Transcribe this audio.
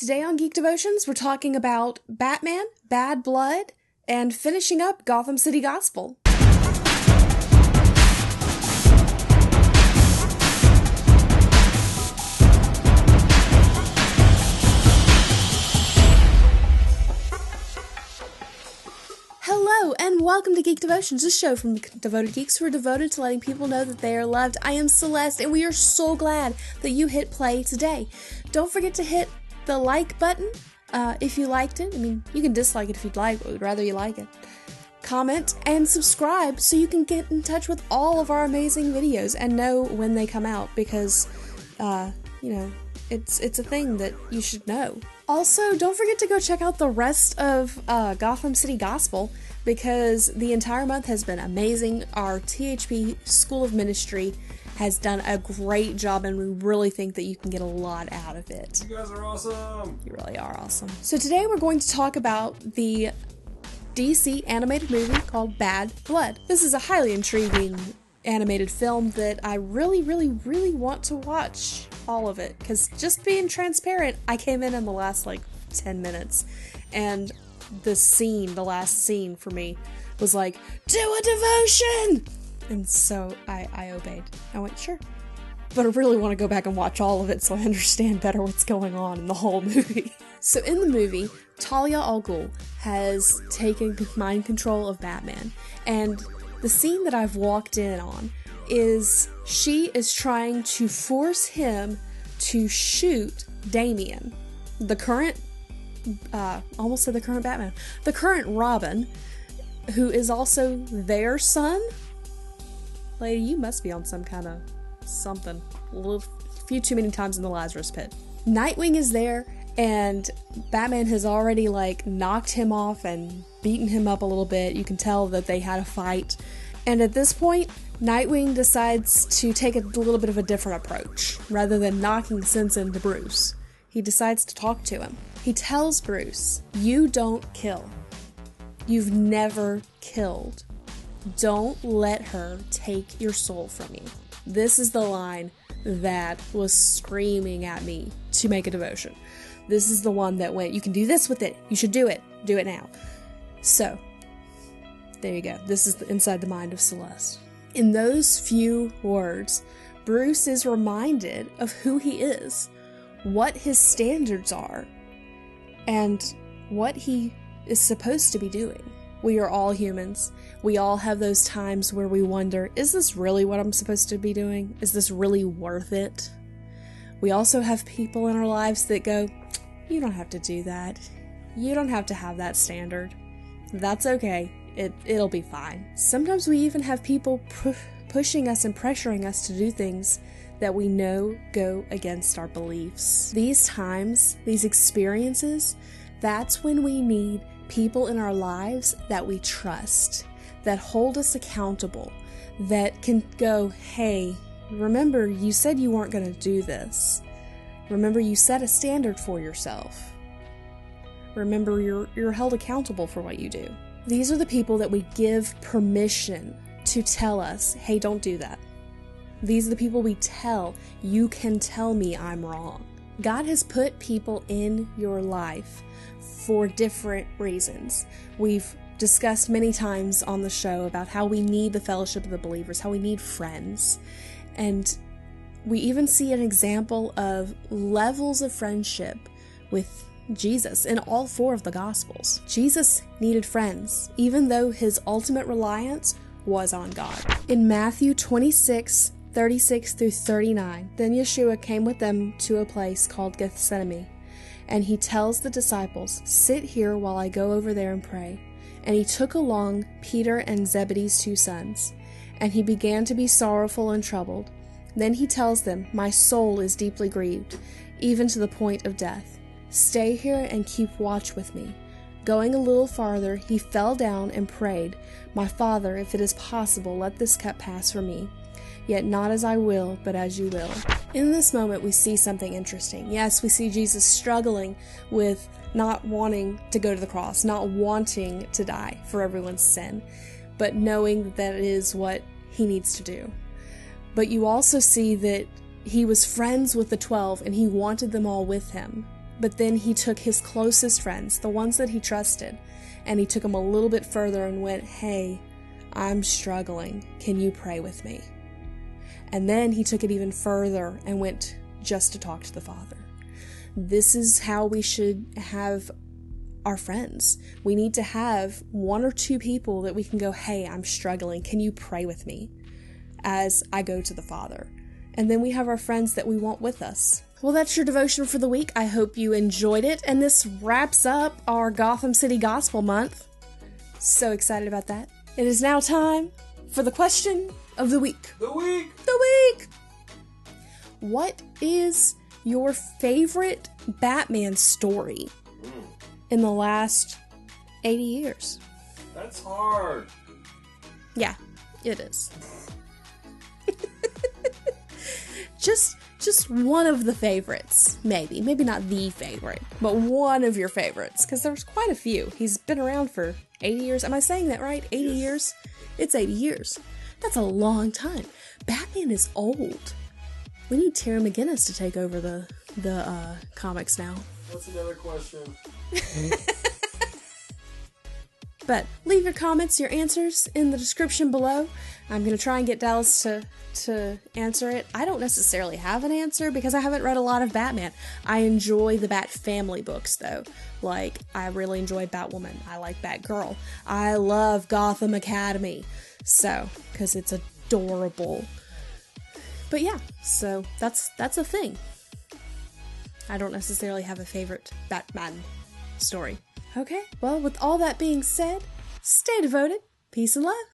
Today on Geek Devotions, we're talking about Batman, Bad Blood, and finishing up Gotham City Gospel. Hello, and welcome to Geek Devotions, a show from devoted geeks who are devoted to letting people know that they are loved. I am Celeste, and we are so glad that you hit play today. Don't forget to hit the like button if you liked it. I mean, you can dislike it if you'd like, but we'd rather you like it. Comment and subscribe so you can get in touch with all of our amazing videos and know when they come out, because, it's a thing that you should know. Also, don't forget to go check out the rest of Gotham City Gospel, because the entire month has been amazing. Our THP School of Ministry has done a great job, and we really think that you can get a lot out of it. You guys are awesome! You really are awesome. So today we're going to talk about the DC animated movie called Bad Blood. This is a highly intriguing animated film that I really want to watch all of it, because just being transparent, I came in the last 10 minutes, and the last scene for me was like, do a devotion! And so I obeyed. I went, sure. But I really want to go back and watch all of it so I understand better what's going on in the whole movie. So in the movie, Talia al Ghul has taken mind control of Batman, and the scene that I've walked in on is she is trying to force him to shoot Damian, the current, almost said the current Batman, the current Robin, who is also their son. Lady, you must be on some kind of something. A few too many times in the Lazarus pit. Nightwing is there, and Batman has already knocked him off and beaten him up a little bit. You can tell that they had a fight. And at this point, Nightwing decides to take a little bit of a different approach. Rather than knocking sense into Bruce, he decides to talk to him. He tells Bruce, you don't kill. You've never killed. Don't let her take your soul from you. This is the line that was screaming at me to make a devotion. This is the one that went, you can do this with it. You should do it. Do it now. So, there you go. This is inside the mind of Celeste. In those few words, Bruce is reminded of who he is, what his standards are, and what he is supposed to be doing. We are all humans. We all have those times where we wonder, is this really what I'm supposed to be doing? Is this really worth it? We also have people in our lives that go, you don't have to do that. You don't have to have that standard. That's okay. It'll be fine. Sometimes we even have people pushing us and pressuring us to do things that we know go against our beliefs. These times, these experiences, that's when we need people in our lives that we trust, that hold us accountable, that can go, hey, remember you said you weren't going to do this. Remember you set a standard for yourself. Remember you're held accountable for what you do. These are the people that we give permission to tell us, hey, don't do that. These are the people we tell, you can tell me I'm wrong. God has put people in your life for different reasons. We've discussed many times on the show about how we need the fellowship of the believers, how we need friends. And we even see an example of levels of friendship with Jesus in all four of the Gospels. Jesus needed friends, even though his ultimate reliance was on God. In Matthew 26:36 through 39, then Yeshua came with them to a place called Gethsemane, and he tells the disciples, sit here while I go over there and pray. And he took along Peter and Zebedee's 2 sons, and he began to be sorrowful and troubled. Then he tells them, my soul is deeply grieved, even to the point of death. Stay here and keep watch with me. Going a little farther, he fell down and prayed, my Father, if it is possible, let this cup pass from me. Yet not as I will, but as you will. In this moment, we see something interesting. Yes, we see Jesus struggling with not wanting to go to the cross, not wanting to die for everyone's sin, but knowing that it is what he needs to do. But you also see that he was friends with the 12 and he wanted them all with him. But then he took his closest friends, the ones that he trusted, and he took them a little bit further and went, hey, I'm struggling. Can you pray with me? And then he took it even further and went just to talk to the Father. This is how we should have our friends. We need to have one or two people that we can go, hey, I'm struggling. Can you pray with me as I go to the Father? And then we have our friends that we want with us. Well, that's your devotion for the week. I hope you enjoyed it. And this wraps up our Gotham City Gospel Month. So excited about that. It is now time for the question of the week. The week! The week! What is your favorite Batman story in the last 80 years? That's hard. Yeah, it is. Just one of the favorites, maybe not the favorite, but one of your favorites, because there's quite a few. He's been around for 80 years. Am I saying that right? 80 years? It's 80 years. That's a long time. Batman is old. We need Terry McGinnis to take over the comics now. That's another question. But leave your comments, your answers in the description below. I'm going to try and get Dallas to answer it. I don't necessarily have an answer because I haven't read a lot of Batman. I enjoy the Bat family books though. Like, I really enjoy Batwoman. I like Batgirl. I love Gotham Academy. So, because it's adorable. But yeah, so that's a thing. I don't necessarily have a favorite Batman story. Okay, well, with all that being said, stay devoted, peace and love.